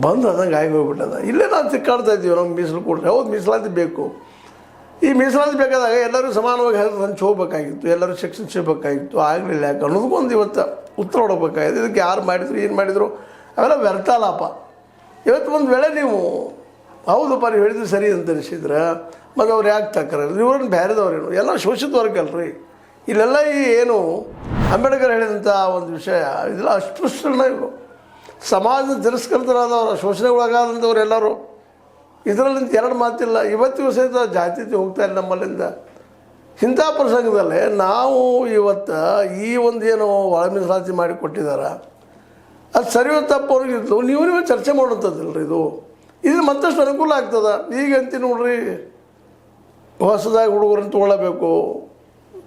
ಬಂದು ಅದಂಗೆ ಆಗಿ ಹೋಗ್ಬಿಟ್ಟದ. ಇಲ್ಲೇ ನಾವು ಸಿಕ್ಕಾಡ್ತಾ ಇದ್ದೀವಿ, ನಮ್ಗೆ ಮೀಸಲು ಕೊಟ್ಟರೆ ಹೌದು ಮೀಸಲಾತಿ ಬೇಕು. ಈ ಮೀಸಲಾತಿ ಬೇಕಾದಾಗ ಎಲ್ಲರೂ ಸಮಾನವಾಗಿ ಹಂಚಿ ಹೋಗ್ಬೇಕಾಗಿತ್ತು, ಎಲ್ಲರೂ ಶಿಕ್ಷಣ ಸಿಗಬೇಕಾಗಿತ್ತು. ಆಗಲಿಲ್ಲ ಯಾಕೆ ಅನ್ನೋದಕ್ಕೊಂದು ಇವತ್ತು ಉತ್ತರ ಹೊಡಬೇಕಾಗಿದೆ. ಇದಕ್ಕೆ ಯಾರು ಮಾಡಿದ್ರು ಏನು ಮಾಡಿದರು ಅವೆಲ್ಲ ವ್ಯರ್ಥ ಲಾಪ. ಇವತ್ತು ಒಂದು ವೇಳೆ ನೀವು ಹೌದಪ್ಪ ನೀವು ಹೇಳಿದ್ರು ಸರಿ ಅಂತ ಅನಿಸಿದ್ರೆ ಮತ್ತು ಅವ್ರು ಯಾಕೆ ತಕ್ಕರೆ ಇವ್ರನ್ನ ಬೇರೆದವ್ರೇನು ಎಲ್ಲ ಶೋಷಿತ ವರ್ಗಲ್ರಿ. ಇಲ್ಲೆಲ್ಲ ಈ ಏನು ಅಂಬೇಡ್ಕರ್ ಹೇಳಿದಂಥ ಒಂದು ವಿಷಯ ಇದೆಲ್ಲ ಅಸ್ಪೃಶ್ಯರನ್ನ ಇವರು ಸಮಾಜದ ತಿರಸ್ಕೃತರಾದವರು, ಶೋಷಣೆಗೊಳಗಾದಂಥವ್ರು ಎಲ್ಲರೂ ಇದರಲ್ಲಿಂದ ಎರಡು ಮಾತಿಲ್ಲ. ಇವತ್ತಿಗೂ ಸಹಿತ ಜಾತೀಯತೆ ಹೋಗ್ತಾ ಇಲ್ಲ ನಮ್ಮಲ್ಲಿಂದ. ಇಂಥ ಪ್ರಸಂಗದಲ್ಲೇ ನಾವು ಇವತ್ತು ಈ ಒಂದು ಏನು ಒಳ ಮೀಸಲಾತಿ ಮಾಡಿ ಕೊಟ್ಟಿದ್ದಾರೆ ಅದು ಸರಿಯೋ ತಪ್ಪು ಅವ್ರಿಗಿತ್ತು ನೀವು ಚರ್ಚೆ ಮಾಡುವಂಥದ್ದಿಲ್ಲ ರೀ. ಇದು ಮತ್ತಷ್ಟು ಅನುಕೂಲ ಆಗ್ತದೆ. ಈಗಂತ ನೋಡ್ರಿ ಹೊಸದಾಗಿ ಹುಡುಗರನ್ನು ತೊಗೊಳ್ಳಬೇಕು,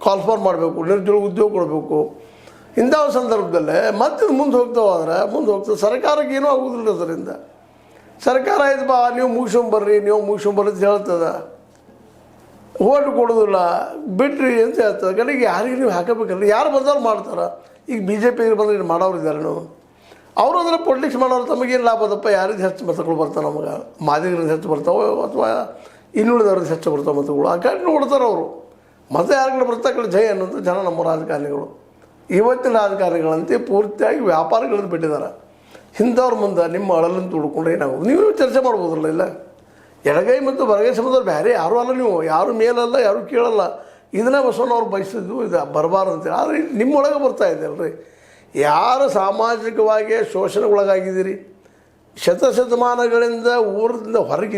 ಕಾಲ್ಫಾರ್ ಮಾಡಬೇಕು, ನಿರುದ್ಯೋಗ ಉದ್ಯೋಗ ಕೊಡಬೇಕು. ಇಂಥ ಸಂದರ್ಭದಲ್ಲೇ ಮತ್ತೆ ಮುಂದೆ ಹೋಗ್ತಾವಾದ್ರೆ ಮುಂದೆ ಹೋಗ್ತದೆ. ಸರ್ಕಾರಕ್ಕೆ ಏನೂ ಆಗೋದಿಲ್ಲ ಅದರಿಂದ. ಸರ್ಕಾರ ಆಯ್ತು ಬಾ ನೀವು ಮುಗಿಸ್ಕೊಂಬರ್ರಿ ಅಂತ ಹೇಳ್ತದೆ, ಓಟ್ ಕೊಡೋದಿಲ್ಲ ಬಿಡ್ರಿ ಅಂತ ಹೇಳ್ತದೆ. ಕಡೆಗೆ ಯಾರಿಗೆ ನೀವು ಹಾಕಬೇಕಲ್ಲ, ಯಾರು ಬಂದವ್ರು ಮಾಡ್ತಾರೆ. ಈಗ BJP ಬಂದ್ರೆ ಮಾಡೋರು ಇದ್ದಾರೆ ನಾವು ಅವರು ಅದನ್ನು ಪೊಲಿಟಿಕ್ಸ್ ಮಾಡೋರು ತಮಗೇನು ಲಾಭ ಅದಪ್ಪ, ಯಾರಿಗೆ ಹೆಚ್ಚು ಮತಗಳು ಬರ್ತಾವೆ ನಮಗೆ, ಮಾದಿಗರಿಂದ ಹೆಚ್ಚು ಬರ್ತಾವೆ ಅಥವಾ ಇನ್ನುಳಿದವ್ರಿಗೆ ಹೆಚ್ಚು ಬರ್ತಾವೆ ಮತಗಳು. ಆ ಕಡೆ ನೋಡ್ತಾರೆ ಅವರು. ಮತ ಯಾರು ಬರ್ತಾ ಕಡೆ ಜಯ ಅನ್ನೋದು ಜನ ನಮ್ಮ ರಾಜಕಾರಣಿಗಳು. ಇವತ್ತಿನ ರಾಜಕಾರಣಿಗಳಂತೆ ಪೂರ್ತಿಯಾಗಿ ವ್ಯಾಪಾರಗಳನ್ನು ಬಿಟ್ಟಿದ್ದಾರೆ. ಇಂಥವ್ರ ಮುಂದೆ ನಿಮ್ಮ ಅಳಲನ್ನು ತುಡ್ಕೊಂಡ್ರೆ ಏನಾಗೋದು? ನೀವು ಚರ್ಚೆ ಮಾಡ್ಬೋದಲ್ಲ. ಇಲ್ಲ ಎಡಗೈ ಮತ್ತು ಬಲಗೈ ಸಂಬಂಧ ಬೇರೆ ಯಾರೂ ಅಲ್ಲ, ನೀವು ಯಾರು ಮೇಲಲ್ಲ ಯಾರು ಕೇಳಲ್ಲ. ಇದನ್ನೇ ಬಸವಣ್ಣವ್ರು ಬಯಸಿದ್ದು ಇದು ಬರಬಾರ್ದು ಅಂತೇಳಿ. ಆದರೆ ನಿಮ್ಮೊಳಗೆ ಬರ್ತಾ ಇದೆ ಅಲ್ರಿ. ಯಾರು ಸಾಮಾಜಿಕವಾಗಿ ಶೋಷಣೆಗೊಳಗಾಗಿದ್ದೀರಿ, ಶತಶತಮಾನಗಳಿಂದ ಊರಿಂದ ಹೊರಗೆ